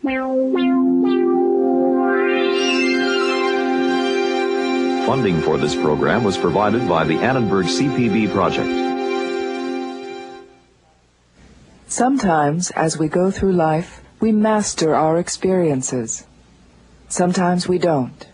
Funding for this program was provided by the Annenberg CPB Project. Sometimes, as we go through life, we master our experiences. Sometimes we don't.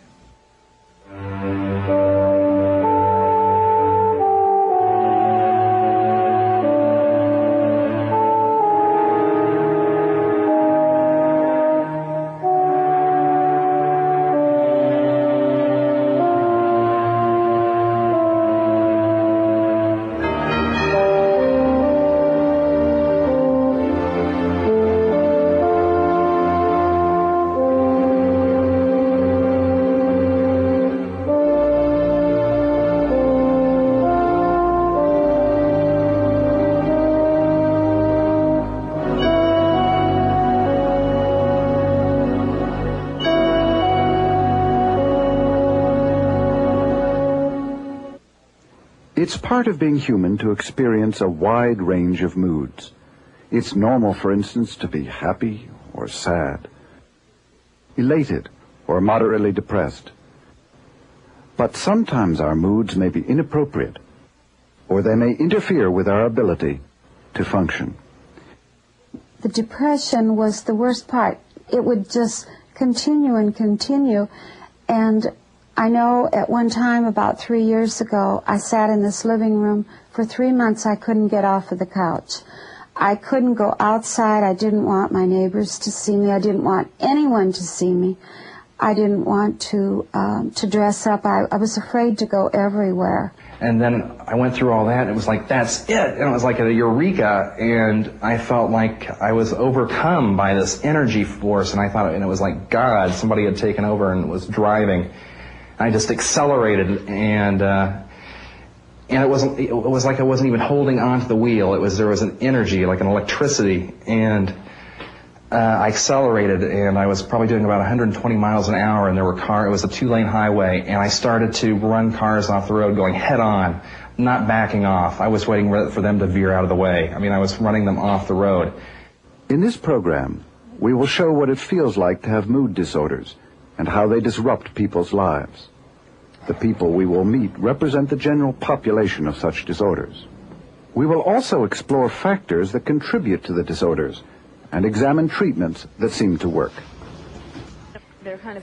It's part of being human to experience a wide range of moods. It's normal, for instance, to be happy or sad, elated or moderately depressed. But sometimes our moods may be inappropriate, or they may interfere with our ability to function. The depression was the worst part. It would just continue and continue, and I know at one time, about 3 years ago, I sat in this living room. For 3 months, I couldn't get off of the couch. I couldn't go outside. I didn't want my neighbors to see me. I didn't want anyone to see me. I didn't want to dress up. I was afraid to go everywhere. And then I went through all that, and it was like, that's it. And it was like a eureka, and I felt like I was overcome by this energy force, and I thought, and it was like God, somebody had taken over and was driving. I just accelerated, and it was like I wasn't even holding onto the wheel. There was an energy, like an electricity, and I accelerated, and I was probably doing about 120 miles an hour, and it was a 2-lane highway, and I started to run cars off the road going head on, not backing off. I was waiting for them to veer out of the way. I mean, I was running them off the road. In this program, we will show what it feels like to have mood disorders and how they disrupt people's lives. The people we will meet represent the general population of such disorders. We will also explore factors that contribute to the disorders and examine treatments that seem to work.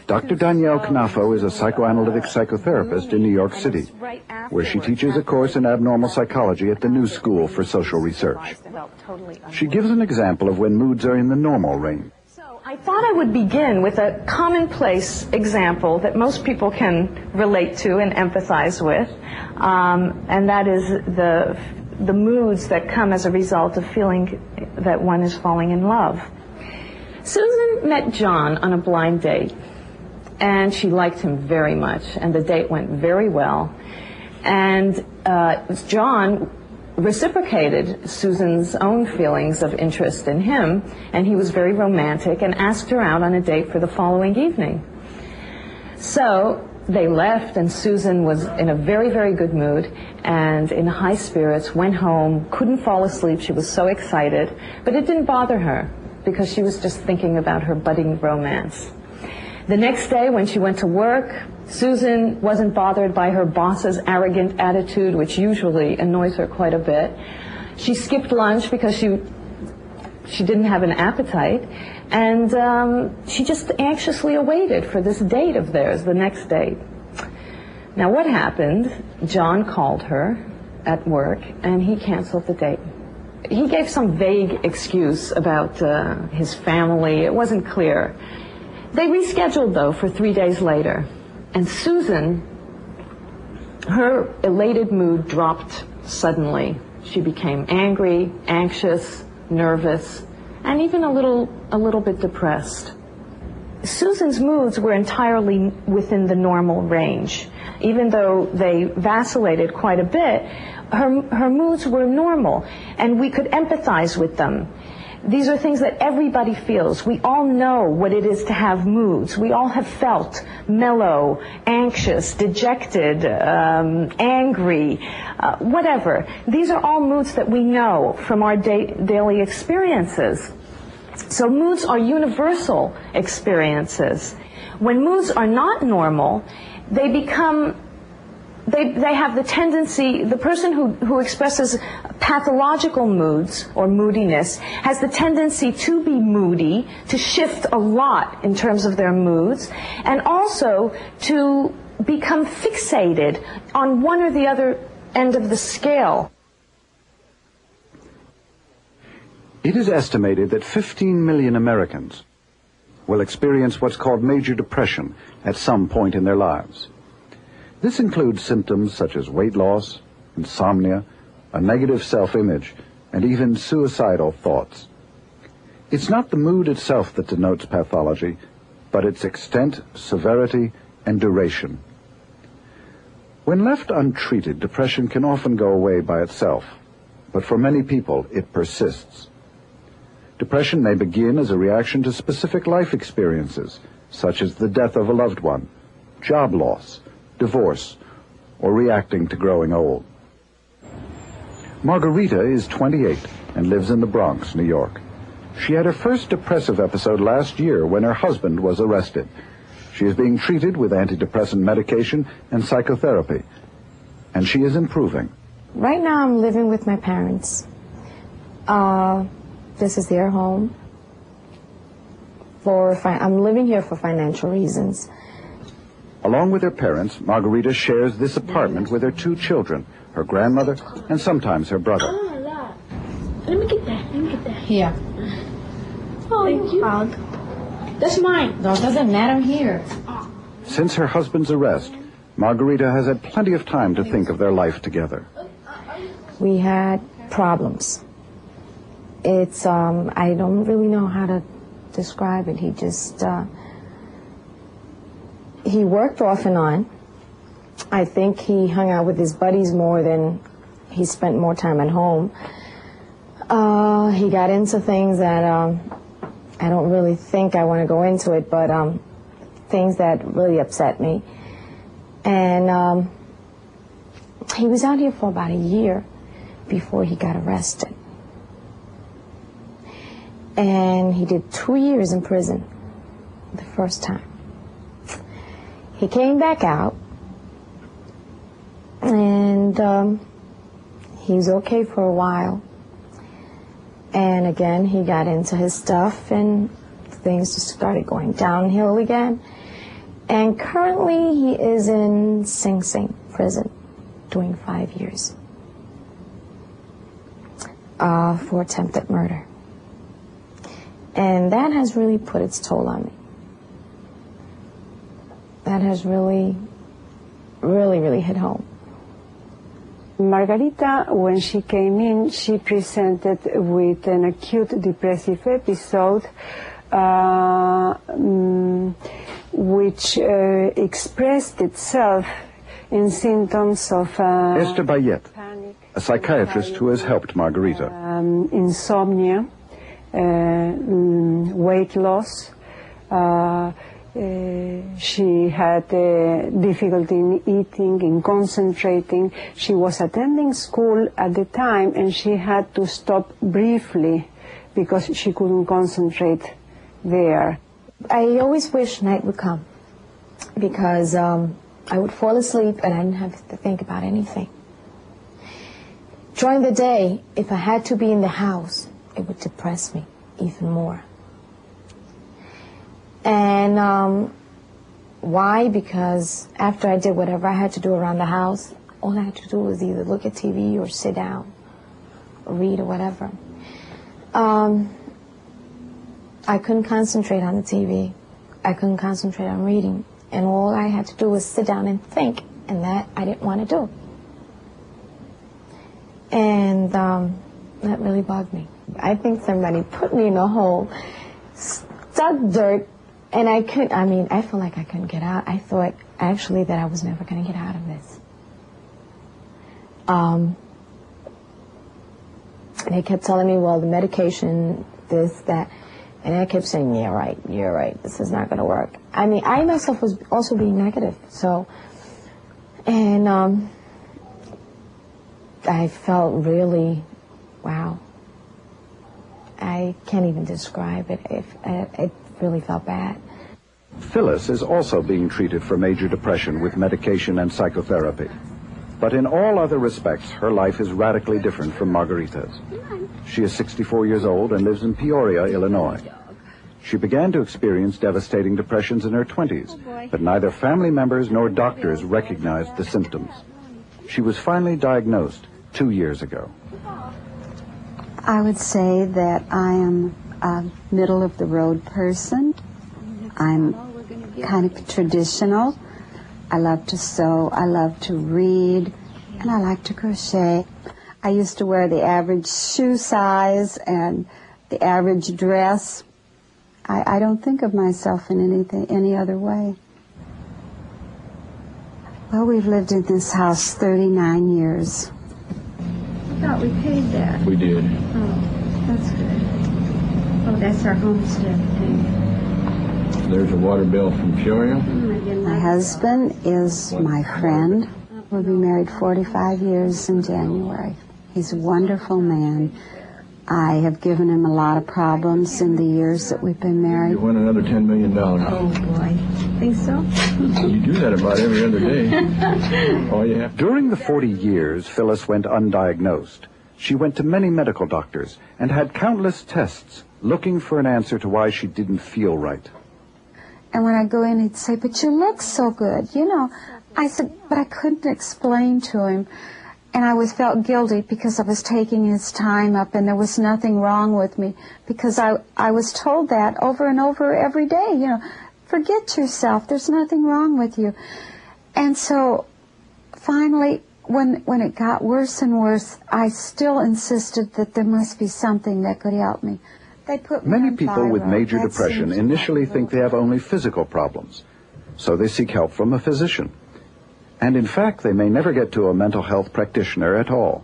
Dr. Danielle Knafo is a psychoanalytic psychotherapist in New York City, where she teaches a course in abnormal psychology at the New School for Social Research. She gives an example of when moods are in the normal range. I thought I would begin with a commonplace example that most people can relate to and empathize with, and that is the moods that come as a result of feeling that one is falling in love. Susan met John on a blind date, and she liked him very much, and the date went very well. And John reciprocated Susan's own feelings of interest in him, and he was very romantic and asked her out on a date for the following evening. So they left, and Susan was in a very, very good mood and in high spirits, went home, couldn't fall asleep. She was so excited, but it didn't bother her because she was just thinking about her budding romance. The next day when she went to work, Susan wasn't bothered by her boss's arrogant attitude, which usually annoys her quite a bit. She skipped lunch because she didn't have an appetite, and she just anxiously awaited for this date of theirs, the next date. Now what happened? John called her at work, and he canceled the date. He gave some vague excuse about his family. It wasn't clear. They rescheduled, though, for 3 days later. And Susan, her elated mood dropped suddenly. She became angry, anxious, nervous, and even a little bit depressed. Susan's moods were entirely within the normal range. Even though they vacillated quite a bit, her moods were normal, and we could empathize with them. These are things that everybody feels. We all know what it is to have moods. We all have felt mellow, anxious, dejected, angry, whatever. These are all moods that we know from our daily experiences. So moods are universal experiences. When moods are not normal, they become, they have the tendency, the person who expresses pathological moods or moodiness has the tendency to be moody, to shift a lot in terms of their moods, and also to become fixated on one or the other end of the scale. It is estimated that 15 million Americans will experience what's called major depression at some point in their lives. This includes symptoms such as weight loss, insomnia, a negative self-image, and even suicidal thoughts. It's not the mood itself that denotes pathology, but its extent, severity, and duration. When left untreated, depression can often go away by itself, but for many people it persists. Depression may begin as a reaction to specific life experiences, such as the death of a loved one, job loss, divorce, or reacting to growing old. Margarita is 28 and lives in the Bronx, New York. She had her first depressive episode last year when her husband was arrested. She is being treated with antidepressant medication and psychotherapy, and she is improving. Right now I'm living with my parents. This is their home. I'm living here for financial reasons. Along with her parents, Margarita shares this apartment with her 2 children, her grandmother, and sometimes her brother. Let me get that. Here. Oh, thank you. That's mine. No, it doesn't matter here. Since her husband's arrest, Margarita has had plenty of time to think of their life together. We had problems. It's, I don't really know how to describe it. He just, he worked off and on. I think he hung out with his buddies more than he spent more time at home. He got into things that, I don't really think I want to go into it, but things that really upset me. And he was out here for about a year before he got arrested. And he did 2 years in prison the first time. He came back out, and he was okay for a while. And again, he got into his stuff, and things just started going downhill again. And currently, he is in Sing Sing prison, doing 5 years for attempted murder. And that has really put its toll on me. That has really, really, really hit home. Margarita, when she came in, she presented with an acute depressive episode, which expressed itself in symptoms of Esther Bayet, panic, a psychiatrist who has helped Margarita. Insomnia, weight loss. She had difficulty in eating, in concentrating. She was attending school at the time, and she had to stop briefly because she couldn't concentrate there. I always wish night would come, because I would fall asleep and I didn't have to think about anything. During the day, if I had to be in the house, it would depress me even more. And why? Because after I did whatever I had to do around the house, all I had to do was either look at TV or sit down or read or whatever. I couldn't concentrate on the TV. I couldn't concentrate on reading. And all I had to do was sit down and think, and that I didn't want to do. And that really bugged me. I think somebody put me in a hole, stuck dirt, and I felt like I couldn't get out. I thought, actually, that I was never going to get out of this. They kept telling me, well, the medication, this, that, and I kept saying, yeah, right, you're right, this is not going to work. I mean, I myself was also being negative, so, and I felt really, wow, I can't even describe it. It really felt bad. Phyllis is also being treated for major depression with medication and psychotherapy. But in all other respects, her life is radically different from Margarita's. She is 64 years old and lives in Peoria, Illinois. She began to experience devastating depressions in her 20s, but neither family members nor doctors recognized the symptoms. She was finally diagnosed 2 years ago. I would say that I am a middle-of-the-road person. I'm kind of traditional. I love to sew, I love to read, and I like to crochet. I used to wear the average shoe size and the average dress. I don't think of myself in any other way. Well, we've lived in this house 39 years. I thought we paid that. We did. Oh, that's good. Oh, that's our homestead thing. There's a water bill from Peoria. My husband is my friend. We'll be married 45 years in January. He's a wonderful man. I have given him a lot of problems in the years that we've been married. You won another $10 million. Oh, boy. Think so? You do that about every other day. All you have. During the 40 years Phyllis went undiagnosed, she went to many medical doctors and had countless tests looking for an answer to why she didn't feel right. And when I go in, he'd say, "But you look so good, you know." I said, but I couldn't explain to him. And I always felt guilty because I was taking his time up and there was nothing wrong with me, because I was told that over and over every day, you know, forget yourself, there's nothing wrong with you. And so finally, when it got worse and worse, I still insisted that there must be something that could help me. They put me Many on people with thyroid. major That depression seems initially like think they have only physical problems, so they seek help from a physician. And in fact, they may never get to a mental health practitioner at all.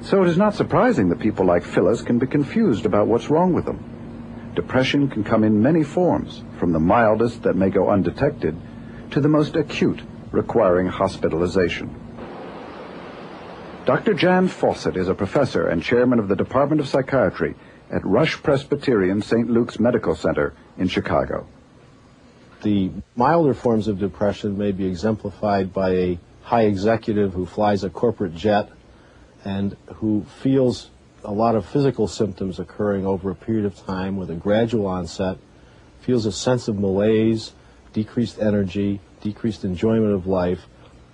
So it is not surprising that people like Phyllis can be confused about what's wrong with them. Depression can come in many forms, from the mildest that may go undetected to the most acute, requiring hospitalization. Dr. Jan Fawcett is a professor and chairman of the Department of Psychiatry at Rush Presbyterian St. Luke's Medical Center in Chicago. The milder forms of depression may be exemplified by a high executive who flies a corporate jet and who feels a lot of physical symptoms occurring over a period of time with a gradual onset, feels a sense of malaise, decreased energy, decreased enjoyment of life,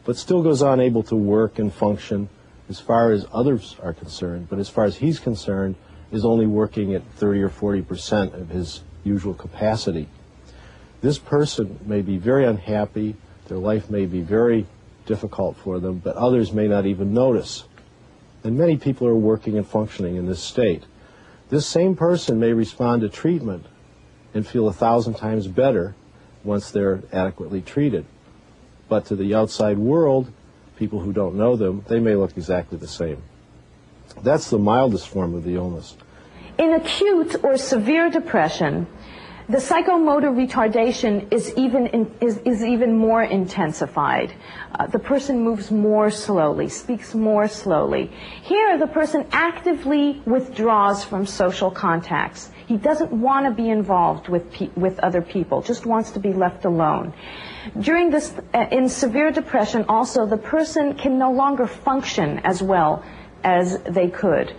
but still goes on able to work and function as far as others are concerned, but as far as he's concerned, is only working at 30 or 40% of his usual capacity. This person may be very unhappy, their life may be very difficult for them, but others may not even notice. And many people are working and functioning in this state. This same person may respond to treatment and feel 1,000 times better once they're adequately treated. But to the outside world, people who don't know them, they may look exactly the same. That's the mildest form of the illness. In acute or severe depression, the psychomotor retardation is even more intensified. The person moves more slowly, speaks more slowly. Here, the person actively withdraws from social contacts. He doesn't want to be involved with other people, just wants to be left alone. During this, in severe depression, also, the person can no longer function as well as they could.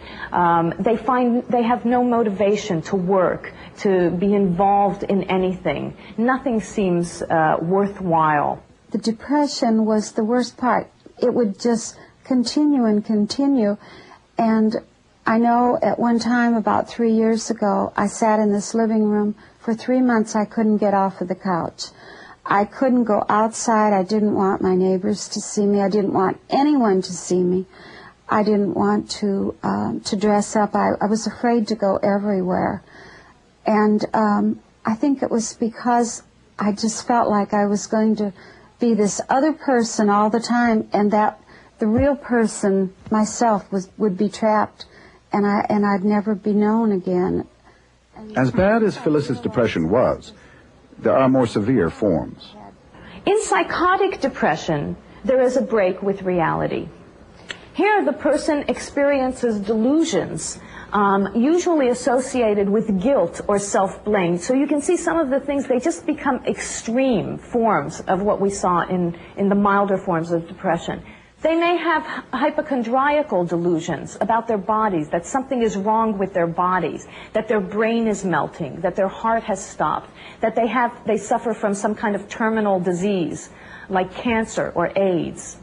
They find they have no motivation to work, to be involved in anything. Nothing seems worthwhile. The depression was the worst part. It would just continue and continue. And I know at one time, about 3 years ago, I sat in this living room. For 3 months, I couldn't get off of the couch. I couldn't go outside. I didn't want my neighbors to see me. I didn't want anyone to see me. I didn't want to dress up. I was afraid to go everywhere. And I think it was because I just felt like I was going to be this other person all the time, and that the real person, myself, would be trapped, and I'd never be known again. As bad as Phyllis's depression was, there are more severe forms. In psychotic depression, there is a break with reality. Here, the person experiences delusions usually associated with guilt or self-blame. So you can see some of the things, they just become extreme forms of what we saw in the milder forms of depression. They may have hypochondriacal delusions about their bodies, that something is wrong with their bodies, that their brain is melting, that their heart has stopped, that they suffer from some kind of terminal disease like cancer or AIDS.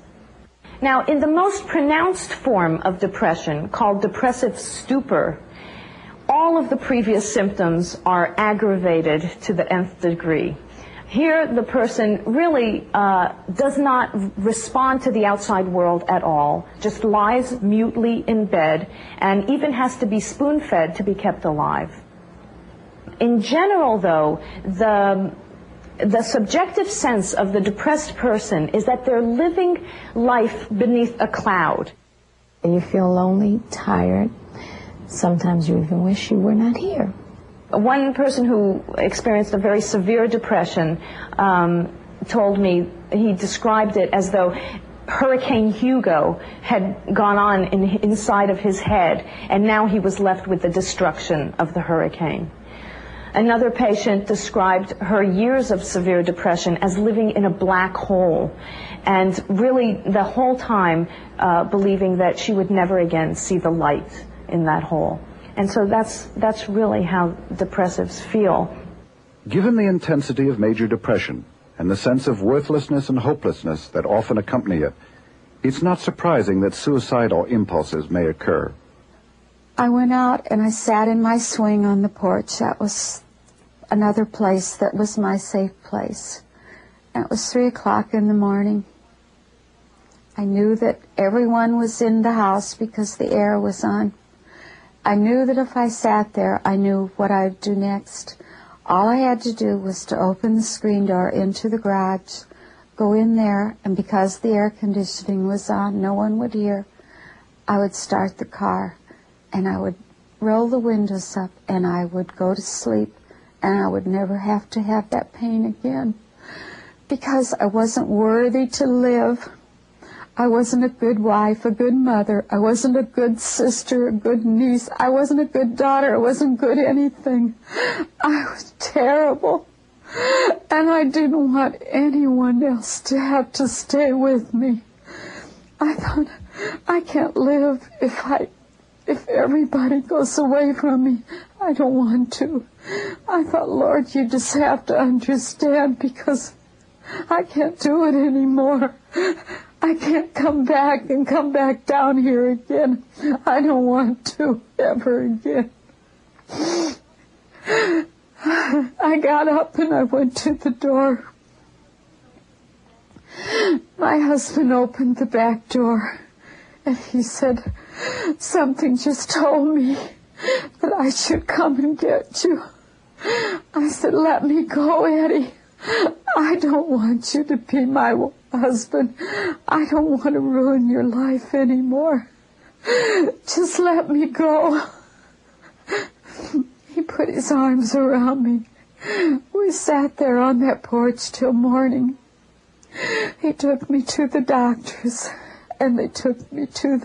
Now, in the most pronounced form of depression, called depressive stupor, all of the previous symptoms are aggravated to the nth degree. Here, the person really does not respond to the outside world at all, just lies mutely in bed, and even has to be spoon-fed to be kept alive. In general, though, the subjective sense of the depressed person is that they're living life beneath a cloud. You feel lonely, tired. Sometimes you even wish you were not here. One person who experienced a very severe depression told me, he described it as though Hurricane Hugo had gone on inside of his head, and now he was left with the destruction of the hurricane. Another patient described her years of severe depression as living in a black hole, and really the whole time believing that she would never again see the light in that hole. And so that's really how depressives feel. Given the intensity of major depression and the sense of worthlessness and hopelessness that often accompany it, it's not surprising that suicidal impulses may occur. I went out and I sat in my swing on the porch. That was another place that was my safe place. And it was 3 o'clock in the morning. I knew that everyone was in the house because the air was on. I knew that if I sat there, I knew what I'd do next. All I had to do was to open the screen door into the garage, go in there, and because the air conditioning was on, no one would hear, I would start the car, and I would roll the windows up, and I would go to sleep, and I would never have to have that pain again, because I wasn't worthy to live. I wasn't a good wife, a good mother. I wasn't a good sister, a good niece. I wasn't a good daughter. I wasn't good anything. I was terrible. And I didn't want anyone else to have to stay with me. I thought, I can't live if everybody goes away from me. I don't want to. I thought, Lord, you just have to understand, because I can't do it anymore. I can't come back and come back down here again. I don't want to ever again. I got up and I went to the door. My husband opened the back door and he said, something just told me that I should come and get you. I said, let me go, Eddie. I don't want you to be my husband. I don't want to ruin your life anymore. Just let me go. He put his arms around me. We sat there on that porch till morning. He took me to the doctors, and they took me to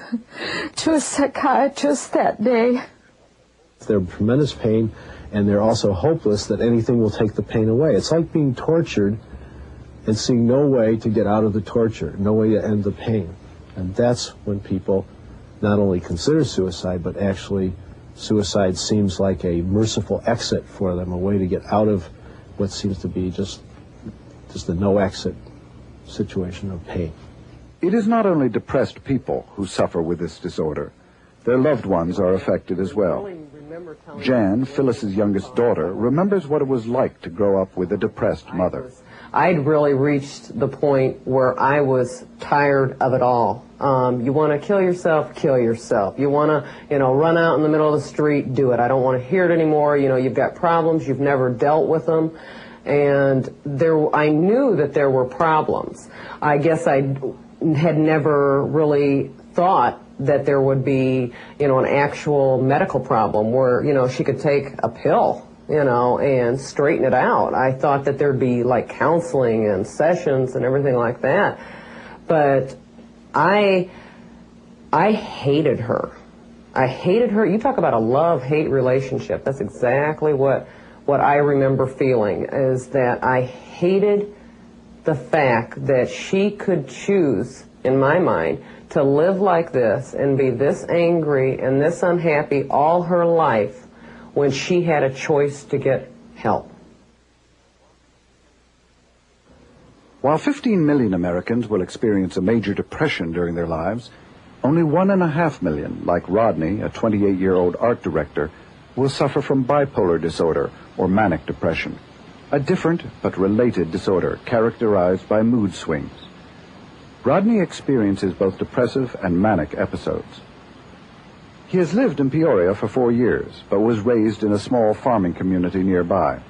a psychiatrist that day. They're in tremendous pain, and they're also hopeless that anything will take the pain away. It's like being tortured and seeing no way to get out of the torture, no way to end the pain. And that's when people not only consider suicide, but actually suicide seems like a merciful exit for them, a way to get out of what seems to be just a no-exit situation of pain. It is not only depressed people who suffer with this disorder. Their loved ones are affected as well. Jan, Phyllis's youngest daughter, remembers what it was like to grow up with a depressed mother. I'd really reached the point where I was tired of it all. You want to kill yourself, kill yourself. You want to, run out in the middle of the street, do it. I don't want to hear it anymore. You've got problems, you've never dealt with them. And I knew that there were problems. I guess I had never really thought that there would be, an actual medical problem where, she could take a pill, and straighten it out. I thought that there'd be like counseling and sessions and everything like that. But I hated her. I hated her. You talk about a love-hate relationship. That's exactly what I remember feeling, is that I hated the fact that she could choose, in my mind, to live like this and be this angry and this unhappy all her life when she had a choice to get help. While 15 million Americans will experience a major depression during their lives, only 1.5 million, like Rodney, a 28-year-old art director, will suffer from bipolar disorder or manic depression, a different but related disorder characterized by mood swings. Rodney experiences both depressive and manic episodes. He has lived in Peoria for 4 years, but was raised in a small farming community nearby.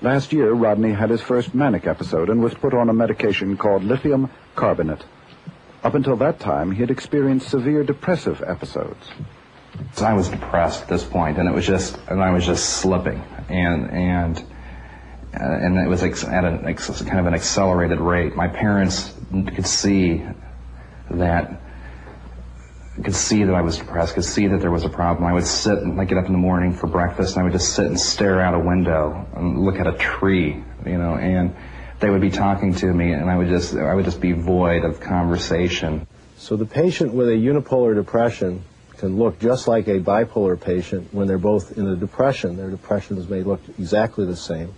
Last year, Rodney had his first manic episode and was put on a medication called lithium carbonate. Up until that time, he had experienced severe depressive episodes. So I was depressed at this point, and I was just slipping, and it was at kind of an accelerated rate. My parents could see that I was depressed, could see that there was a problem. I would sit and get up in the morning for breakfast, and I would just sit and stare out a window and look at a tree, and they would be talking to me, and I would just be void of conversation. So the patient with a unipolar depression can look just like a bipolar patient when they're both in a depression. Their depressions may look exactly the same,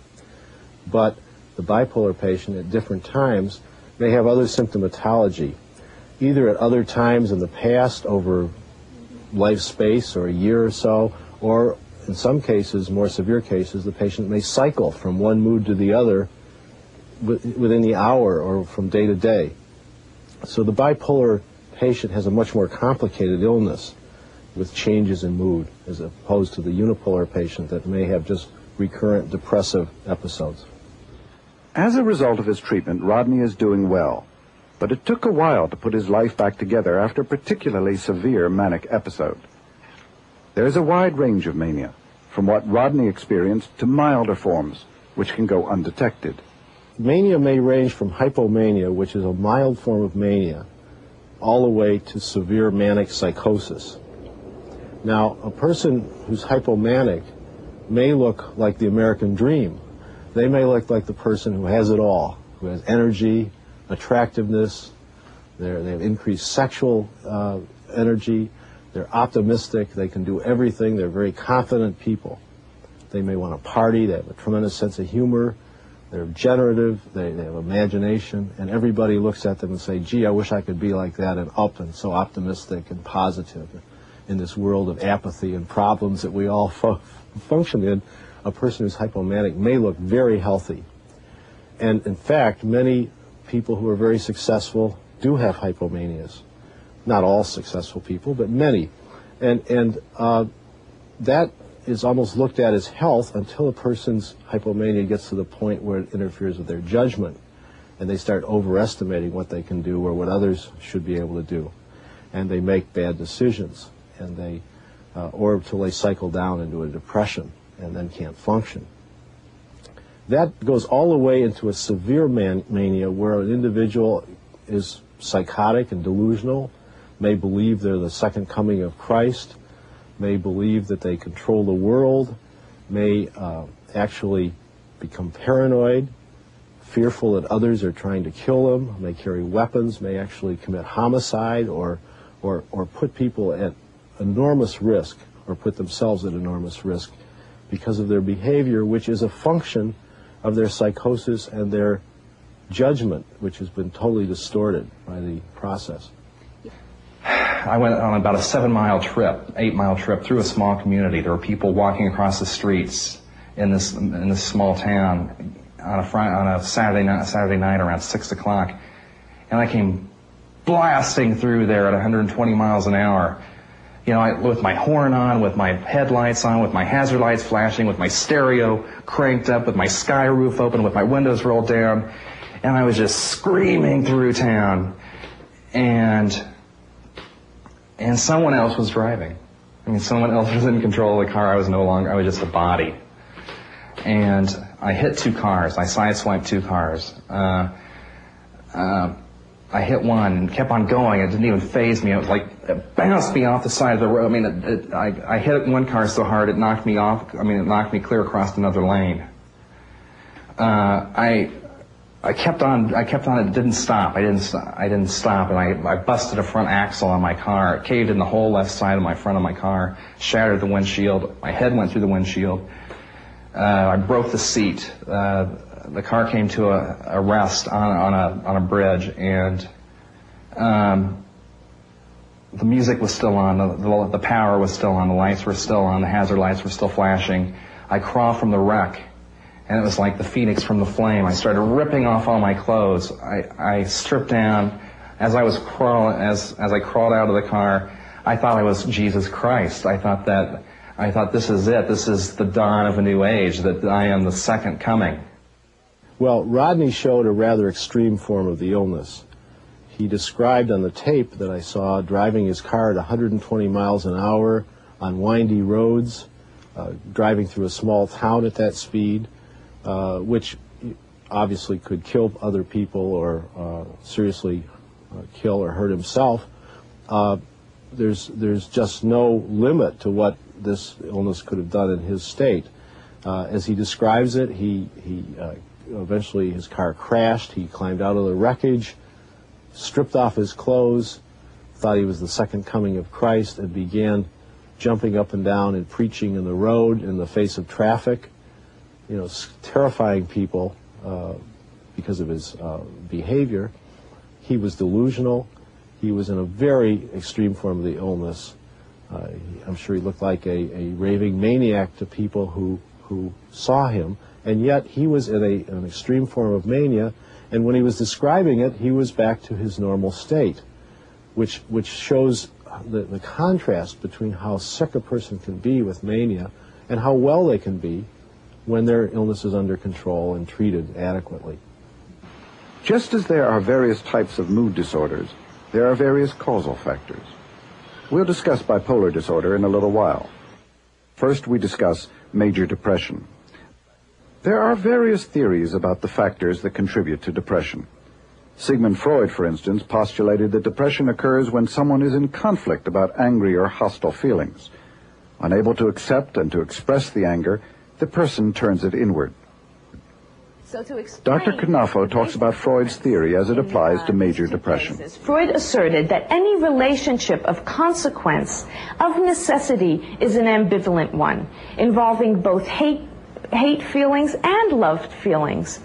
but the bipolar patient at different times may have other symptomatology, either at other times in the past over life space or a year or so, or in some cases, more severe cases, the patient may cycle from one mood to the other within the hour or from day to day. So the bipolar patient has a much more complicated illness with changes in mood as opposed to the unipolar patient that may have just recurrent depressive episodes. As a result of his treatment, Rodney is doing well, but it took a while to put his life back together after a particularly severe manic episode. There is a wide range of mania, from what Rodney experienced to milder forms, which can go undetected. Mania may range from hypomania, which is a mild form of mania, all the way to severe manic psychosis. Now, a person who's hypomanic may look like the American dream. They may look like the person who has it all, who has energy, attractiveness, they have increased sexual energy, they're optimistic, they can do everything, they're very confident people. They may want to party, they have a tremendous sense of humor, they're generative, they have imagination, and everybody looks at them and say, gee, I wish I could be like that and up and so optimistic and positive. In this world of apathy and problems that we all function in, a person who's hypomanic may look very healthy. And in fact, many people who are very successful do have hypomanias. Not all successful people, but many. And that is almost looked at as health until a person's hypomania gets to the point where it interferes with their judgment and they start overestimating what they can do or what others should be able to do. And they make bad decisions, and they, or until they cycle down into a depression and then can't function. That goes all the way into a severe mania where an individual is psychotic and delusional, may believe they're the second coming of Christ, may believe that they control the world, may actually become paranoid, fearful that others are trying to kill them, may carry weapons, may actually commit homicide or put people at enormous risk or put themselves at enormous risk because of their behavior, which is a function of their psychosis and their judgment, which has been totally distorted by the process. I went on about a 7-mile trip, 8-mile trip through a small community. There were people walking across the streets in this small town on a Saturday night around 6 o'clock, and I came blasting through there at 120 miles an hour. With my horn on, with my headlights on, with my hazard lights flashing, with my stereo cranked up, with my sky roof open, with my windows rolled down, and I was just screaming through town, and someone else was driving. Someone else was in control of the car. I was just a body. And I hit 2 cars. I sideswiped 2 cars. I hit one and kept on going. It didn't even faze me. It was like, it bounced me off the side of the road. I mean, I hit one car so hard it knocked me off. I mean, it knocked me clear across another lane. I kept on. It didn't stop. I didn't stop, and I busted a front axle on my car. It caved in the whole left side of my front of my car, shattered the windshield. My head went through the windshield. I broke the seat. The car came to a rest on a bridge, and the music was still on. The power was still on. The lights were still on. The hazard lights were still flashing. I crawled from the wreck. And it was like the phoenix from the flame. I started ripping off all my clothes. I stripped down. As I was as I crawled out of the car, I thought I was Jesus Christ. I thought this is it. This is the dawn of a new age, that I am the second coming. Well, Rodney showed a rather extreme form of the illness. He described on the tape that I saw driving his car at 120 miles an hour on windy roads, driving through a small town at that speed, which obviously could kill other people or seriously kill or hurt himself. There's just no limit to what this illness could have done in his state. As he describes it, he eventually his car crashed. He climbed out of the wreckage, stripped off his clothes, thought he was the second coming of Christ, and began jumping up and down and preaching in the road in the face of traffic, terrifying people because of his behavior. He was delusional. He was in a very extreme form of the illness. I'm sure he looked like a raving maniac to people who saw him, and yet he was in an extreme form of mania, and when he was describing it, he was back to his normal state, which shows the contrast between how sick a person can be with mania and how well they can be when their illness is under control and treated adequately. Just as there are various types of mood disorders, there are various causal factors. We'll discuss bipolar disorder in a little while. First, we discuss major depression. There are various theories about the factors that contribute to depression. Sigmund Freud, for instance, postulated that depression occurs when someone is in conflict about angry or hostile feelings. Unable to accept and to express the anger, the person turns it inward. So to explain, Dr. Knafo talks about Freud's theory as it applies to major depression. Freud asserted that any relationship of consequence, of necessity, is an ambivalent one, involving both hate feelings and loved feelings.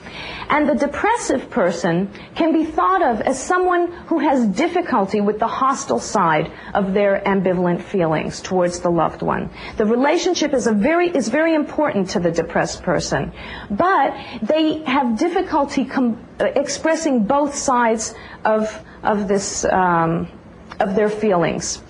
And the depressive person can be thought of as someone who has difficulty with the hostile side of their ambivalent feelings towards the loved one. The relationship is very important to the depressed person, but they have difficulty expressing both sides of their feelings.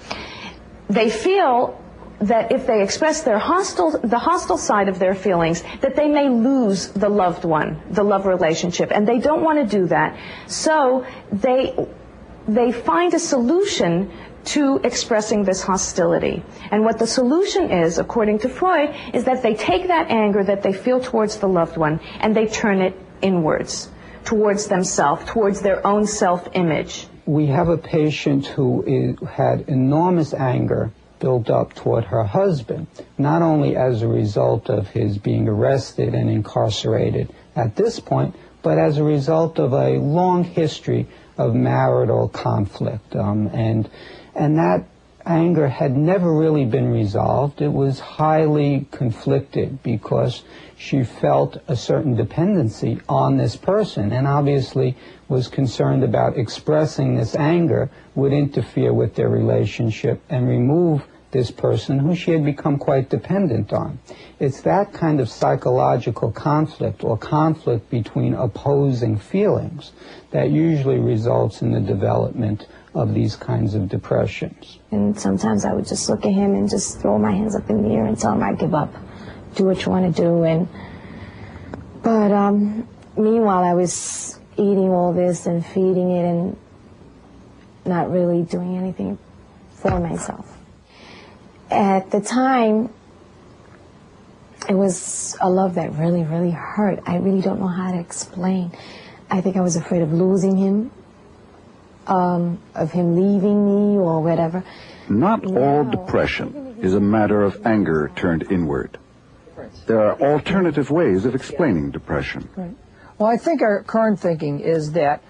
They feel that if they express the hostile side of their feelings, that they may lose the loved one, the love relationship, and they don't want to do that. So they find a solution to expressing this hostility. And what the solution is, according to Freud, is that they take that anger that they feel towards the loved one and they turn it inwards, towards themselves, towards their own self-image. We have a patient who had enormous anger built up toward her husband, not only as a result of his being arrested and incarcerated at this point, but as a result of a long history of marital conflict. And that anger had never really been resolved. It was highly conflicted because she felt a certain dependency on this person and obviously was concerned about expressing this anger would interfere with their relationship and remove this person who she had become quite dependent on. It's that kind of psychological conflict or conflict between opposing feelings that usually results in the development of these kinds of depressions. And sometimes I would just look at him and just throw my hands up in the air and tell him I give up, do what you want to do. But meanwhile, I was eating all this and feeding it and not really doing anything for myself. At the time, it was a love that really, really hurt. I really don't know how to explain. I think I was afraid of losing him. of him leaving me or whatever. Not all depression is a matter of anger turned inward. There are alternative ways of explaining depression. Right. Well, I think our current thinking is that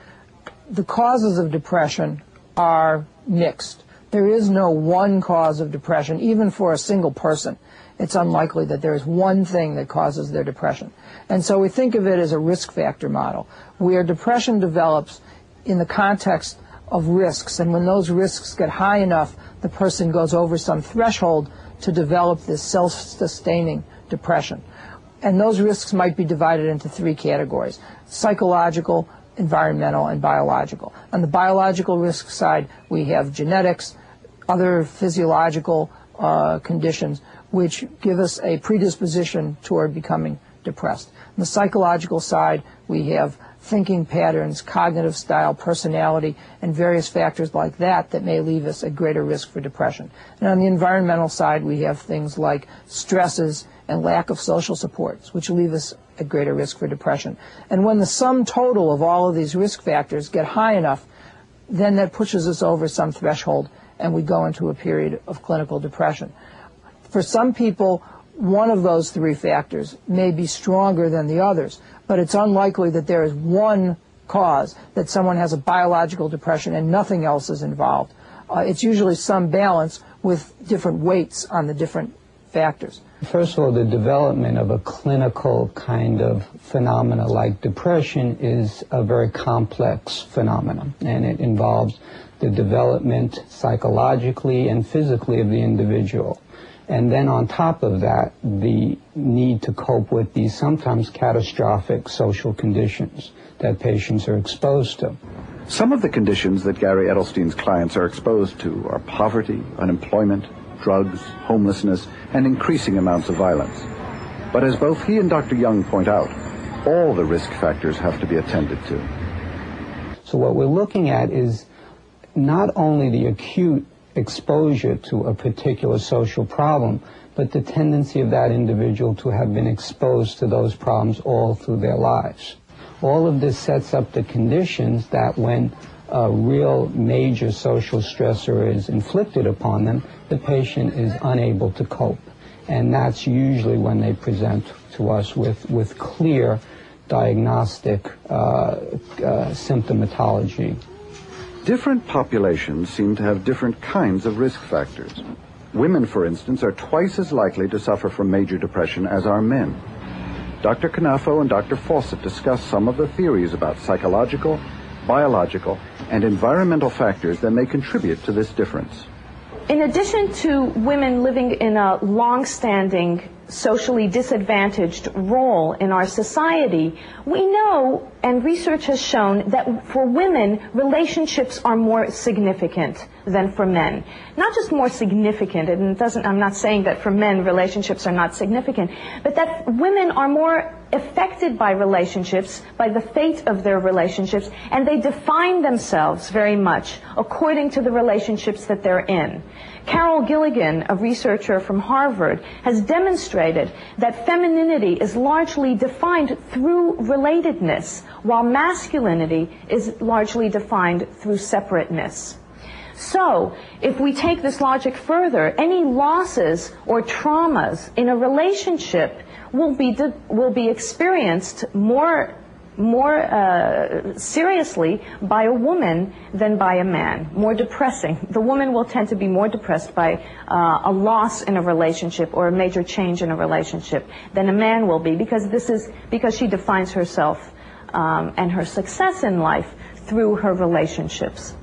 the causes of depression are mixed. There is no one cause of depression, even for a single person. It's unlikely that there is one thing that causes their depression. And so we think of it as a risk factor model, where depression develops in the context of risks, and when those risks get high enough, the person goes over some threshold to develop this self-sustaining depression. And those risks might be divided into three categories: psychological, environmental, and biological. On the biological risk side, we have genetics, other physiological conditions, which give us a predisposition toward becoming depressed. On the psychological side, we have thinking patterns, cognitive style, personality, and various factors like that that may leave us at greater risk for depression. And on the environmental side, we have things like stresses and lack of social supports, which leave us at greater risk for depression. And when the sum total of all of these risk factors get high enough, then that pushes us over some threshold and we go into a period of clinical depression. For some people, one of those three factors may be stronger than the others, but it's unlikely that there is one cause, that someone has a biological depression and nothing else is involved. It's usually some balance with different weights on the different factors. First of all, the development of a clinical kind of phenomena like depression is a very complex phenomenon, and it involves the development psychologically and physically of the individual. And then on top of that, the need to cope with these sometimes catastrophic social conditions that patients are exposed to. Some of the conditions that Gary Edelstein's clients are exposed to are poverty, unemployment, drugs, homelessness, and increasing amounts of violence. But as both he and Dr. Young point out, all the risk factors have to be attended to. So what we're looking at is not only the acute exposure to a particular social problem, but the tendency of that individual to have been exposed to those problems all through their lives. All of this sets up the conditions that when a real major social stressor is inflicted upon them, the patient is unable to cope. And that's usually when they present to us with clear diagnostic symptomatology. Different populations seem to have different kinds of risk factors. Women, for instance, are twice as likely to suffer from major depression as are men. Dr. Canafo and Dr. Fawcett discuss some of the theories about psychological, biological, and environmental factors that may contribute to this difference. In addition to women living in a long-standing, socially disadvantaged role in our society, we know, and research has shown, that for women, relationships are more significant than for men. Not just more significant, and I'm not saying that for men relationships are not significant, but that women are more affected by relationships, by the fate of their relationships, and they define themselves very much according to the relationships that they're in. Carol Gilligan, a researcher from Harvard, has demonstrated that femininity is largely defined through relatedness, while masculinity is largely defined through separateness. So, if we take this logic further, any losses or traumas in a relationship will be experienced more seriously by a woman than by a man, more depressing. The woman will tend to be more depressed by a loss in a relationship or a major change in a relationship than a man will be, because she defines herself and her success in life through her relationships.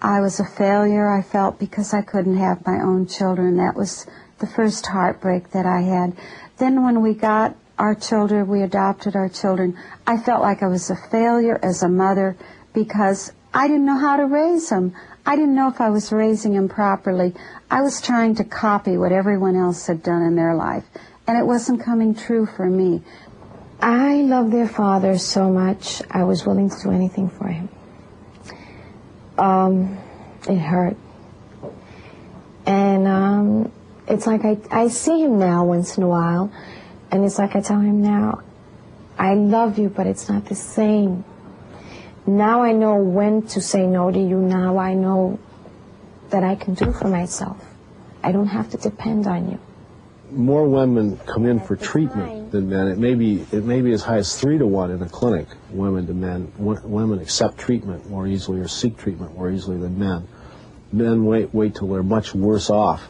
I was a failure, I felt, because I couldn't have my own children. That was the first heartbreak that I had. Then when we got our children, we adopted our children, I felt like I was a failure as a mother because I didn't know how to raise them. I didn't know if I was raising them properly. I was trying to copy what everyone else had done in their life, and it wasn't coming true for me. I love their father so much, I was willing to do anything for him. It hurt. And it's like I see him now once in a while, and it's like I tell him now, I love you, but it's not the same. Now I know when to say no to you. Now I know that I can do for myself. I don't have to depend on you. More women come in for treatment than men. It may be as high as 3 to 1 in a clinic, women to men. Women accept treatment more easily or seek treatment more easily than men. Men wait till they're much worse off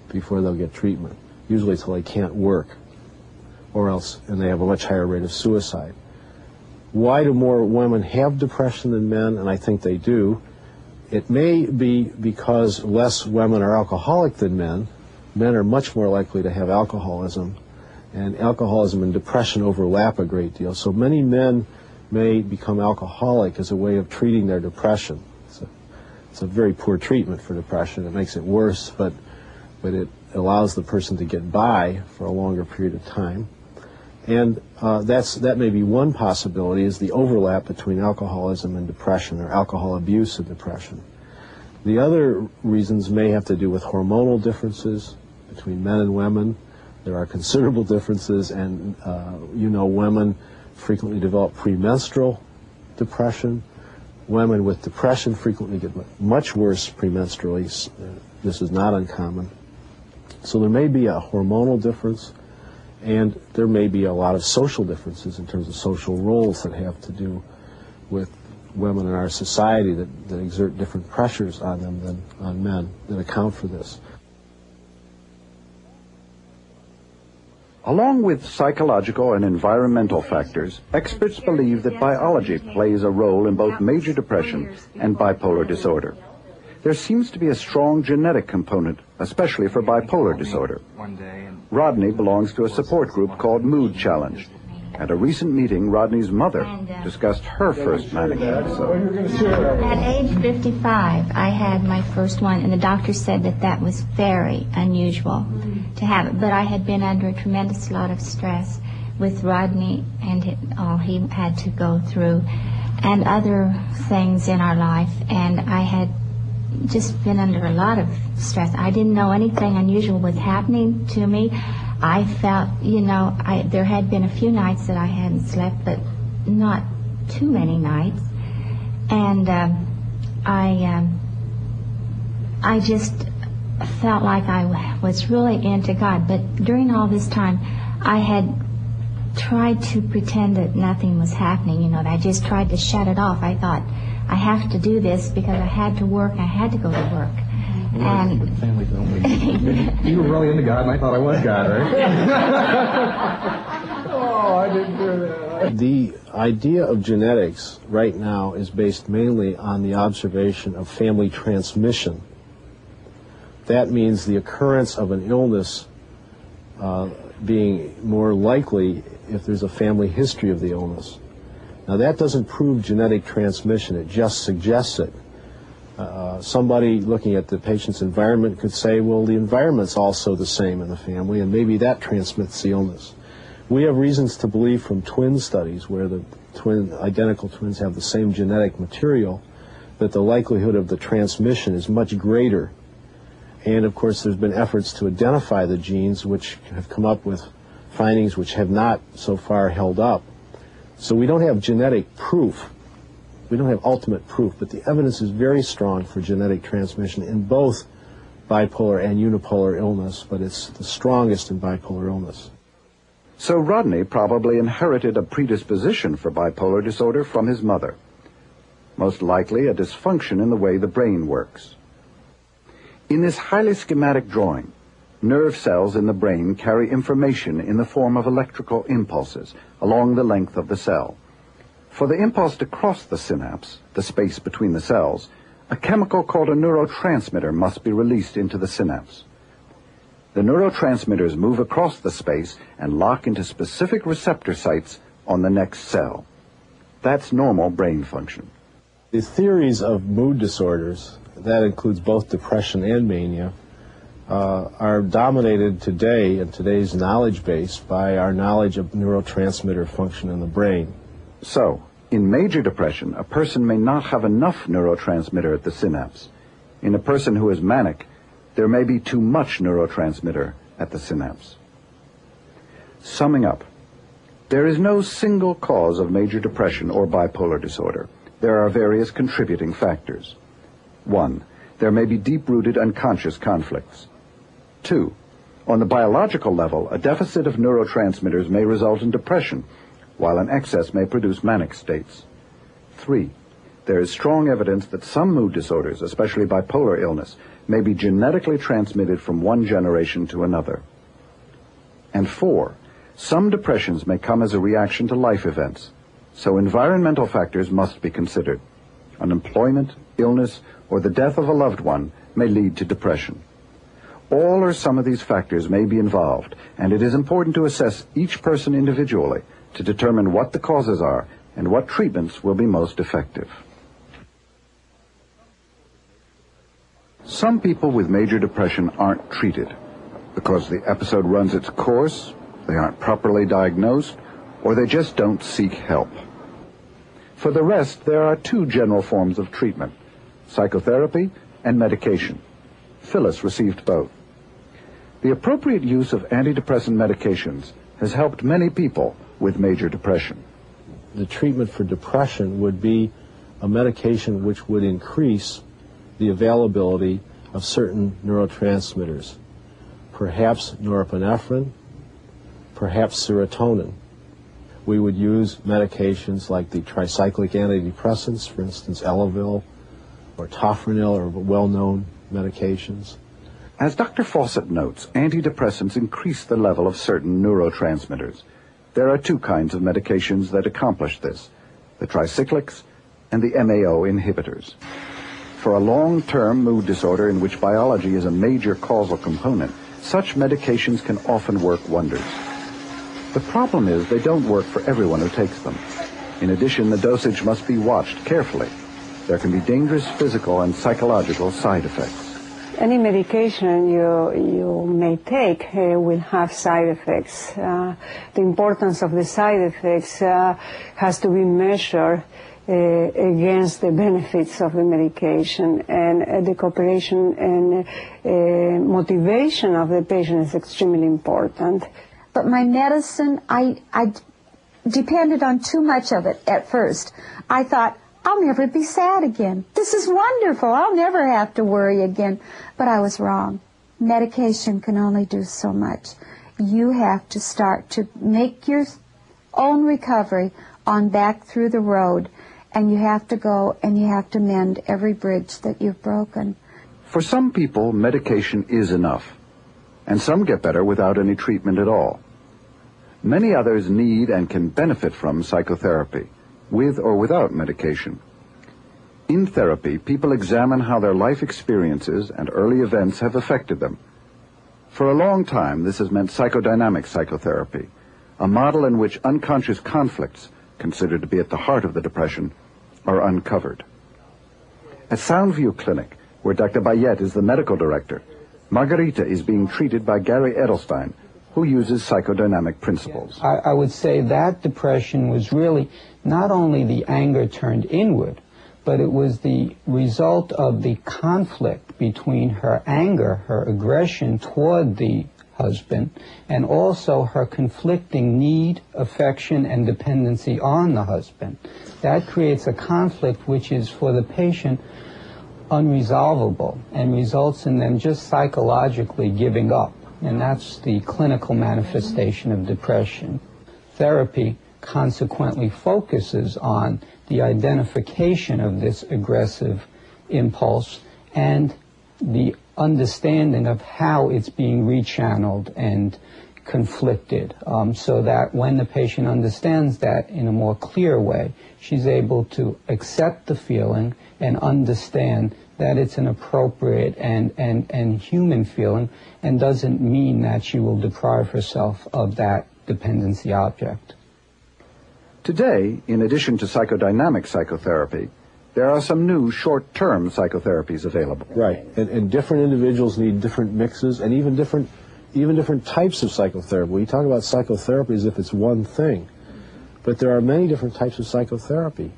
before they'll get treatment, usually till they can't work, or else, and they have a much higher rate of suicide. Why do more women have depression than men? And I think they do. It may be because less women are alcoholic than men. Men are much more likely to have alcoholism, and alcoholism and depression overlap a great deal. So many men may become alcoholic as a way of treating their depression. It's a very poor treatment for depression. It makes it worse, but it allows the person to get by for a longer period of time. And that may be one possibility, is the overlap between alcoholism and depression, or alcohol abuse and depression. The other reasons may have to do with hormonal differences between men and women. There are considerable differences, and women frequently develop premenstrual depression. Women with depression frequently get much worse premenstrually. This is not uncommon. So there may be a hormonal difference, and there may be a lot of social differences in terms of social roles that have to do with women in our society that exert different pressures on them than on men that account for this. Along with psychological and environmental factors, experts believe that biology plays a role in both major depression and bipolar disorder. There seems to be a strong genetic component, especially for bipolar disorder. Rodney belongs to a support group called Mood Challenge. At a recent meeting, Rodney's mother discussed her first manic episode. At age 55, I had my first one, and the doctor said that was very unusual to have it. But I had been under a tremendous lot of stress with Rodney and all he had to go through, and other things in our life, and I had just been under a lot of stress. I didn't know anything unusual was happening to me. I felt, there had been a few nights that I hadn't slept, but not too many nights. And I just felt like I was really into God. But during all this time, I had tried to pretend that nothing was happening, that I just tried to shut it off. I thought, I have to do this because I had to work, I had to go to work. And family, don't we? You were really into God, and I thought I was God, right? Oh, I didn't do that. The idea of genetics right now is based mainly on the observation of family transmission. That means the occurrence of an illness being more likely if there's a family history of the illness. Now, that doesn't prove genetic transmission, it just suggests it. Somebody looking at the patient's environment could say, well, the environment's also the same in the family, and maybe that transmits the illness. We have reasons to believe from twin studies where the identical twins have the same genetic material that the likelihood of the transmission is much greater. And, of course, there's been efforts to identify the genes which have come up with findings which have not so far held up. So we don't have genetic proof. We don't have ultimate proof, but the evidence is very strong for genetic transmission in both bipolar and unipolar illness, but it's the strongest in bipolar illness. So Rodney probably inherited a predisposition for bipolar disorder from his mother. Most likely a dysfunction in the way the brain works. In this highly schematic drawing, nerve cells in the brain carry information in the form of electrical impulses along the length of the cell. For the impulse to cross the synapse, the space between the cells, a chemical called a neurotransmitter must be released into the synapse. The neurotransmitters move across the space and lock into specific receptor sites on the next cell. That's normal brain function. The theories of mood disorders, that includes both depression and mania, are dominated today in today's knowledge base by our knowledge of neurotransmitter function in the brain. So, in major depression, a person may not have enough neurotransmitter at the synapse. In a person who is manic, there may be too much neurotransmitter at the synapse. Summing up, there is no single cause of major depression or bipolar disorder. there are various contributing factors. 1. There may be deep-rooted unconscious conflicts. 2. On the biological level, a deficit of neurotransmitters may result in depression, while an excess may produce manic states. 3. There is strong evidence that some mood disorders, especially bipolar illness, may be genetically transmitted from one generation to another. And 4. Some depressions may come as a reaction to life events, so environmental factors must be considered. Unemployment, illness, or the death of a loved one may lead to depression. All or some of these factors may be involved, and it is important to assess each person individually to determine what the causes are and what treatments will be most effective. Some people with major depression aren't treated because the episode runs its course, they aren't properly diagnosed, or they just don't seek help. For the rest, there are two general forms of treatment: psychotherapy and medication. Phyllis received both. The appropriate use of antidepressant medications has helped many people with major depression. The treatment for depression would be a medication which would increase the availability of certain neurotransmitters, perhaps norepinephrine, perhaps serotonin. We would use medications like the tricyclic antidepressants, for instance, Elavil or Tofranil, are well-known medications. As Dr. Fawcett notes, antidepressants increase the level of certain neurotransmitters. There are two kinds of medications that accomplish this: the tricyclics and the MAO inhibitors. For a long-term mood disorder in which biology is a major causal component, such medications can often work wonders. The problem is they don't work for everyone who takes them. In addition, the dosage must be watched carefully. There can be dangerous physical and psychological side effects. Any medication you may take will have side effects. The importance of the side effects has to be measured against the benefits of the medication, and the cooperation and motivation of the patient is extremely important. But my medicine, I depended on too much of it at first. I thought, I'll never be sad again. This is wonderful. I'll never have to worry again. But I was wrong. Medication can only do so much. You have to start to make your own recovery on back through the road, and you have to go and you have to mend every bridge that you've broken. For some people, medication is enough, and some get better without any treatment at all. Many others need and can benefit from psychotherapy, with or without medication. In therapy, people examine how their life experiences and early events have affected them. For a long time, this has meant psychodynamic psychotherapy, a model in which unconscious conflicts, considered to be at the heart of the depression, are uncovered. At Soundview Clinic, where Dr. Bayet is the medical director, Margarita is being treated by Gary Edelstein, who uses psychodynamic principles. I would say that depression was really not only the anger turned inward, but it was the result of the conflict between her anger, her aggression toward the husband, and also her conflicting need, affection, and dependency on the husband. That creates a conflict which is, for the patient, unresolvable and results in them just psychologically giving up. And that's the clinical manifestation of depression. Therapy consequently focuses on the identification of this aggressive impulse and the understanding of how it's being rechanneled and conflicted, so that when the patient understands that in a more clear way, she's able to accept the feeling and understand that it's an appropriate and human feeling, and doesn't mean that she will deprive herself of that dependency object. Today, in addition to psychodynamic psychotherapy, there are some new short-term psychotherapies available. Right, and different individuals need different mixes and even different types of psychotherapy. We talk about psychotherapy as if it's one thing, but there are many different types of psychotherapy.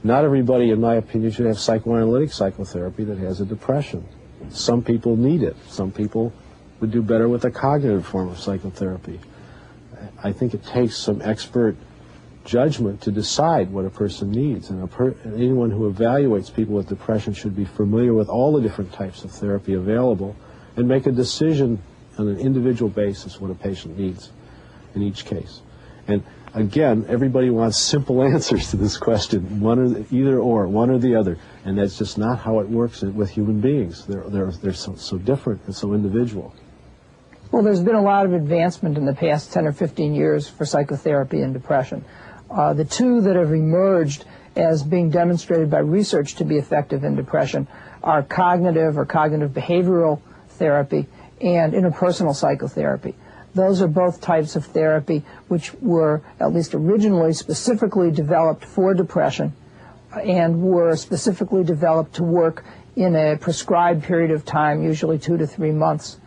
Not everybody, in my opinion, should have psychoanalytic psychotherapy that has a depression. Some people need it. Some people would do better with a cognitive form of psychotherapy. I think it takes some expert judgment to decide what a person needs. And anyone who evaluates people with depression should be familiar with all the different types of therapy available and make a decision on an individual basis what a patient needs in each case. And again, everybody wants simple answers to this question, either or, one or the other, and that's just not how it works with human beings. They're so different and so individual. Well, there's been a lot of advancement in the past 10 or 15 years for psychotherapy and depression. The two that have emerged as being demonstrated by research to be effective in depression are cognitive or cognitive behavioral therapy and interpersonal psychotherapy. Those are both types of therapy which were, at least originally, specifically developed for depression and were specifically developed to work in a prescribed period of time, usually 2 to 3 months.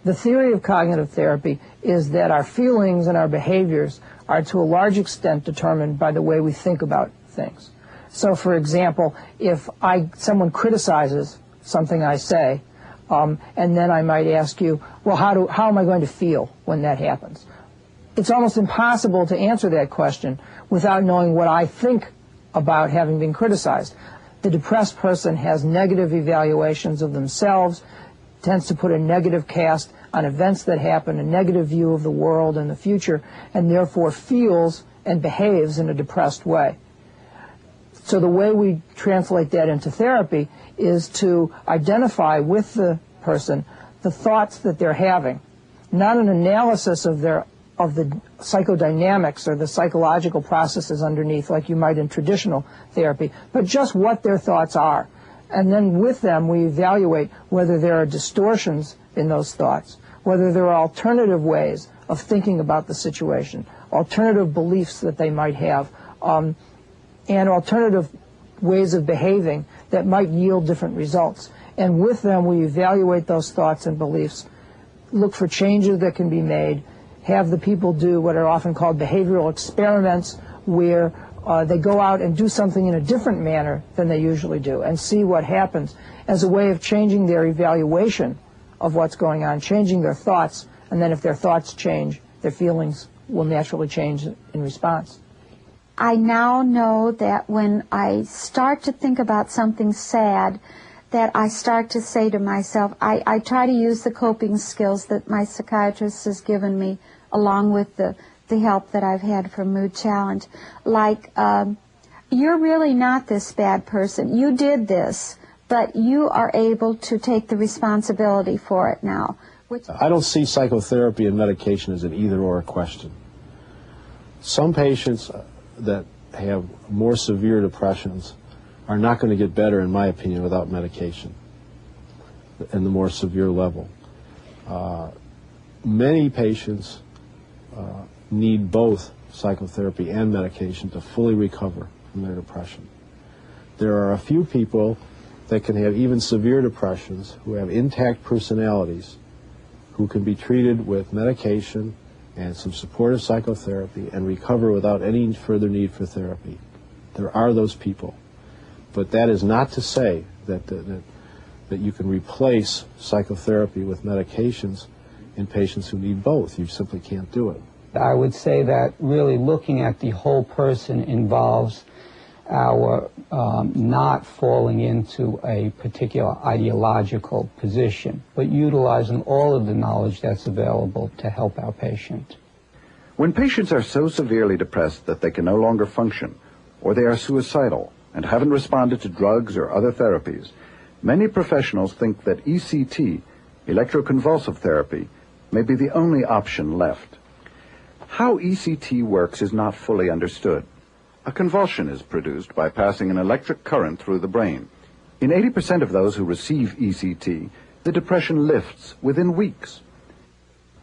The theory of cognitive therapy is that our feelings and our behaviors are to a large extent determined by the way we think about things. So, for example, if someone criticizes something I say, and then I might ask you, well, how am I going to feel when that happens? It's almost impossible to answer that question without knowing what I think about having been criticized. The depressed person has negative evaluations of themselves, tends to put a negative cast on events that happen, a negative view of the world and the future, and therefore feels and behaves in a depressed way. So the way we translate that into therapy is to identify with the person the thoughts that they're having, not an analysis of the psychodynamics or the psychological processes underneath like you might in traditional therapy, but just what their thoughts are. And then with them we evaluate whether there are distortions in those thoughts, whether there are alternative ways of thinking about the situation, alternative beliefs that they might have, and alternative ways of behaving that might yield different results. And with them, we evaluate those thoughts and beliefs, look for changes that can be made, have the people do what are often called behavioral experiments, where they go out and do something in a different manner than they usually do and see what happens as a way of changing their evaluation of what's going on, changing their thoughts, and then if their thoughts change, their feelings will naturally change in response. I now know that when I start to think about something sad, that I start to say to myself, I try to use the coping skills that my psychiatrist has given me, along with the help that I've had from Mood Challenge. Like, you're really not this bad person. You did this, but you are able to take the responsibility for it now. I don't see psychotherapy and medication as an either-or question. Some patients that have more severe depressions are not going to get better, in my opinion, without medication in the more severe level. Many patients need both psychotherapy and medication to fully recover from their depression. There are a few people that can have even severe depressions who have intact personalities who can be treated with medication and some supportive psychotherapy and recover without any further need for therapy. There are those people. But that is not to say that you can replace psychotherapy with medications in patients who need both. You simply can't do it. I would say that really looking at the whole person involves our not falling into a particular ideological position, but utilizing all of the knowledge that's available to help our patient. When patients are so severely depressed that they can no longer function, or they are suicidal and haven't responded to drugs or other therapies, many professionals think that ECT, electroconvulsive therapy, may be the only option left. How ECT works is not fully understood. A convulsion is produced by passing an electric current through the brain. In 80% of those who receive ECT, the depression lifts within weeks.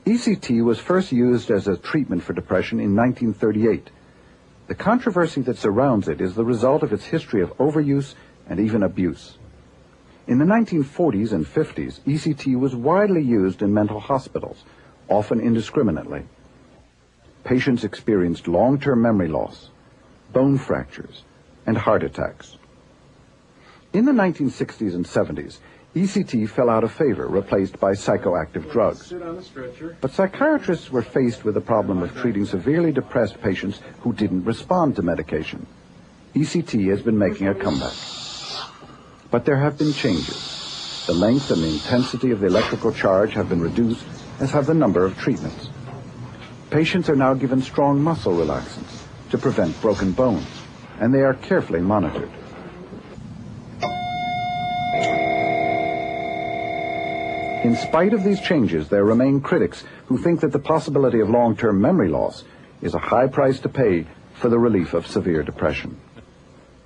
ECT was first used as a treatment for depression in 1938. The controversy that surrounds it is the result of its history of overuse and even abuse. In the 1940s and 50s, ECT was widely used in mental hospitals, often indiscriminately. Patients experienced long-term memory loss, bone fractures, and heart attacks. In the 1960s and 70s, ECT fell out of favor, replaced by psychoactive drugs. But psychiatrists were faced with the problem of treating severely depressed patients who didn't respond to medication. ECT has been making a comeback. But there have been changes. The length and the intensity of the electrical charge have been reduced, as have the number of treatments. Patients are now given strong muscle relaxants to prevent broken bones, and they are carefully monitored. In spite of these changes, there remain critics who think that the possibility of long-term memory loss is a high price to pay for the relief of severe depression.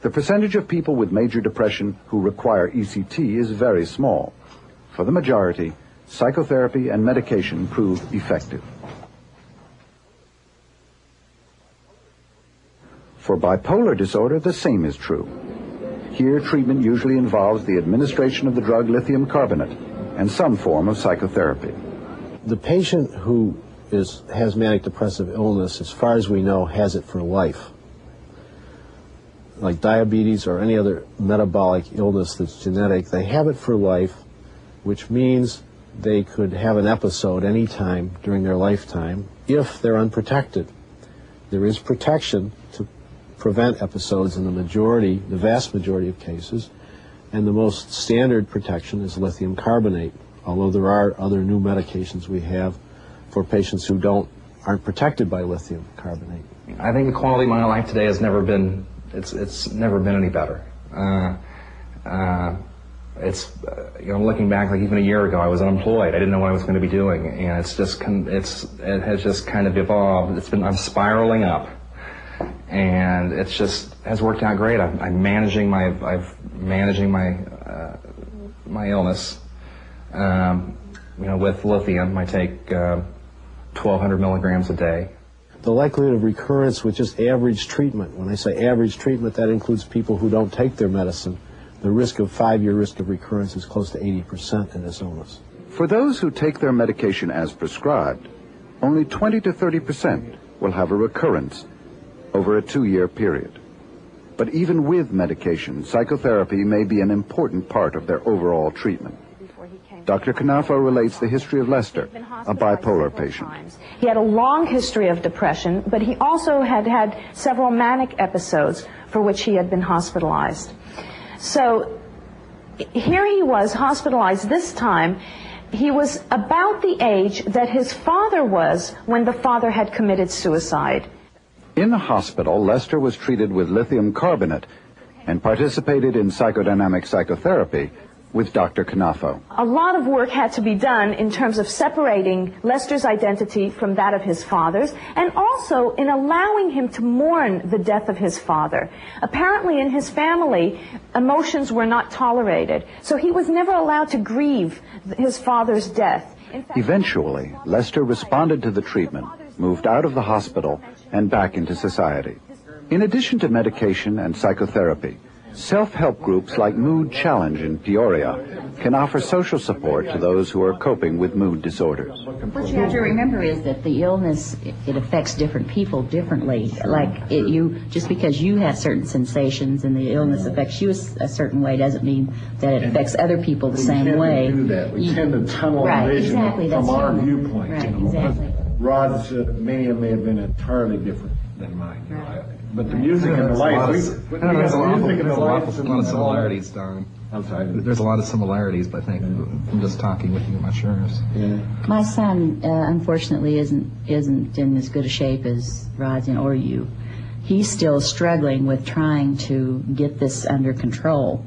The percentage of people with major depression who require ECT is very small. For the majority, psychotherapy and medication prove effective. For bipolar disorder, the same is true. Here, treatment usually involves the administration of the drug lithium carbonate and some form of psychotherapy. The patient who has manic depressive illness, as far as we know, has it for life. Like diabetes or any other metabolic illness that's genetic, they have it for life, which means they could have an episode anytime during their lifetime if they're unprotected. There is protection to prevent episodes in the vast majority of cases, and the most standard protection is lithium carbonate, although there are other new medications we have for patients who aren't protected by lithium carbonate. I think the quality of my life today has never been, it's never been any better. Looking back, like even a year ago, I was unemployed. I didn't know what I was going to be doing, and it has just kind of evolved. I'm spiraling up, and it just has worked out great. I'm managing my illness. With lithium, I take 1,200 milligrams a day. The likelihood of recurrence with just average treatment, when I say average treatment, that includes people who don't take their medicine, the 5-year risk of recurrence is close to 80% in this illness. For those who take their medication as prescribed, only 20 to 30% will have a recurrence over a 2-year period. But even with medication, psychotherapy may be an important part of their overall treatment. Dr. Knafo relates the history of Lester, a bipolar patient. He had a long history of depression, but he also had had several manic episodes for which he had been hospitalized. So here he was hospitalized this time. He was about the age that his father was when the father had committed suicide. In the hospital, Lester was treated with lithium carbonate and participated in psychodynamic psychotherapy with Dr. Knafo. A lot of work had to be done in terms of separating Lester's identity from that of his father's, and also in allowing him to mourn the death of his father. Apparently in his family, emotions were not tolerated, so he was never allowed to grieve his father's death. Eventually, Lester responded to the treatment, moved out of the hospital, and back into society. In addition to medication and psychotherapy, self-help groups like Mood Challenge in Peoria can offer social support to those who are coping with mood disorders. What you have to remember is that the illness, it affects different people differently. Like just because you have certain sensations and the illness affects you a certain way doesn't mean that it affects other people the same way. We tend to do that. We tend to tunnel vision from our viewpoint. Right, exactly. Rod's mania may have been entirely different than mine. Right. But the music and the life, there's a lot of similarities, Don. I'm sorry. There's a lot of similarities, I think, from just talking with you, I'm sure. Yeah. My son, unfortunately, isn't in as good a shape as Rod's or you. He's still struggling with trying to get this under control.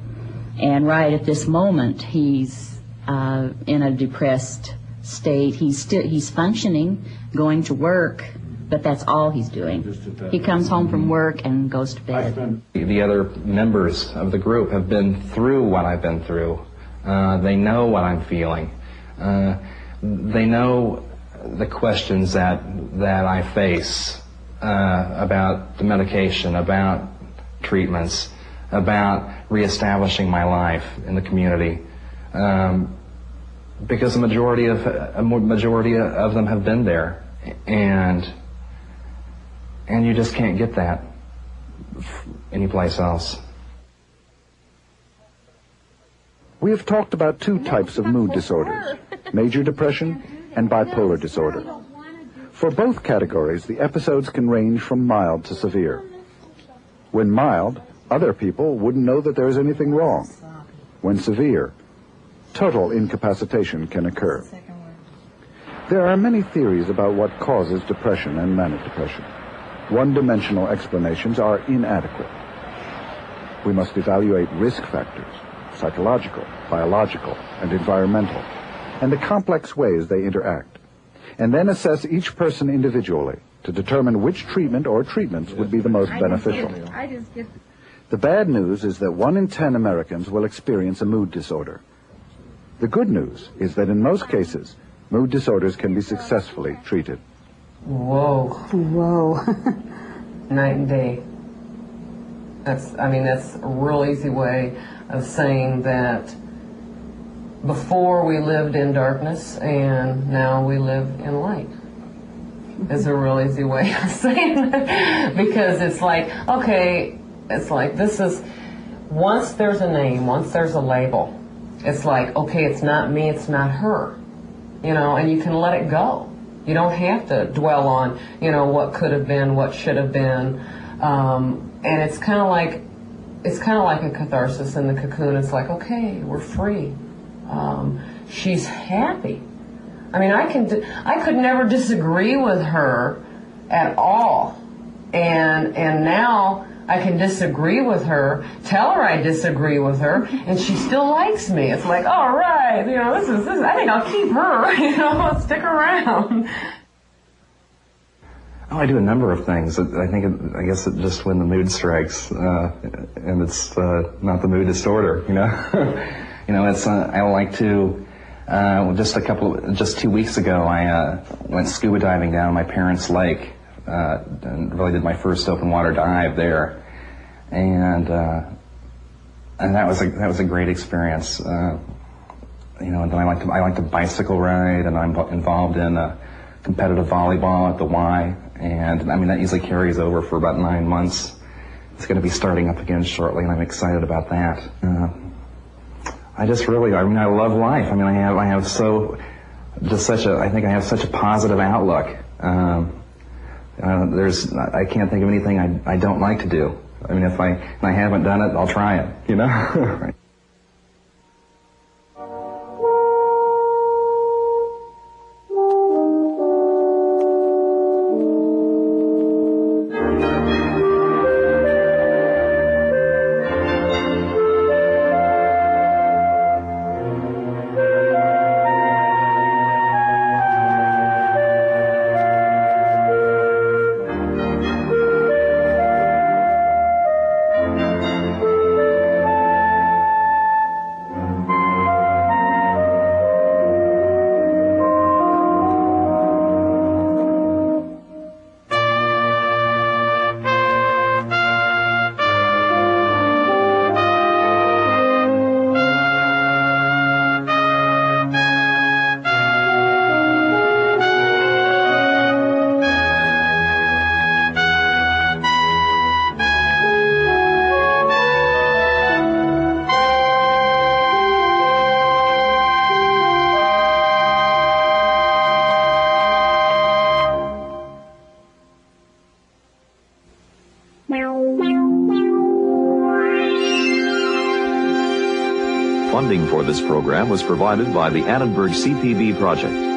And right at this moment, he's in a depressed state. He's functioning, going to work, but that's all he's doing. He comes home from work and goes to bed. The other members of the group have been through what I've been through. They know what I'm feeling. They know the questions that I face about the medication, about treatments, about reestablishing my life in the community. Because a majority of them have been there, and you just can't get that anyplace else. We have talked about two types of mood disorders, major depression and bipolar disorder. For both categories, the episodes can range from mild to severe. When mild, other people wouldn't know that there is anything wrong. When severe, total incapacitation can occur. There are many theories about what causes depression and manic depression. One-dimensional explanations are inadequate. We must evaluate risk factors, psychological, biological, and environmental, and the complex ways they interact, and then assess each person individually to determine which treatment or treatments would be the most beneficial. The bad news is that 1 in 10 Americans will experience a mood disorder. The good news is that in most cases, mood disorders can be successfully treated. Whoa. Whoa. Night and day. That's a real easy way of saying that before we lived in darkness and now we live in light. Is a real easy way of saying that. Because it's like, okay, it's like this is, once there's a name, once there's a label, it's like, okay, it's not me, it's not her. You know, and you can let it go. You don't have to dwell on, what could have been, what should have been. And it's kind of like a catharsis in the cocoon. It's like, okay, we're free. She's happy. I mean, I could never disagree with her at all. And now I can disagree with her, tell her I disagree with her, and she still likes me. It's like, all right, this is, I think I'll keep her, stick around. Oh, I do a number of things. I guess it just when the mood strikes, and it's not the mood disorder, it's, I like to, just 2 weeks ago, I went scuba diving down my parents' lake, and really did my first open water dive there, and that was a great experience. And then I like to bicycle ride, and I'm involved in competitive volleyball at the Y, and that usually carries over for about 9 months. It's going to be starting up again shortly, and I'm excited about that. I love life. I have such a positive outlook. I can't think of anything I don't like to do. If I haven't done it, I'll try it, Right. Funding for this program was provided by the Annenberg CPB Project.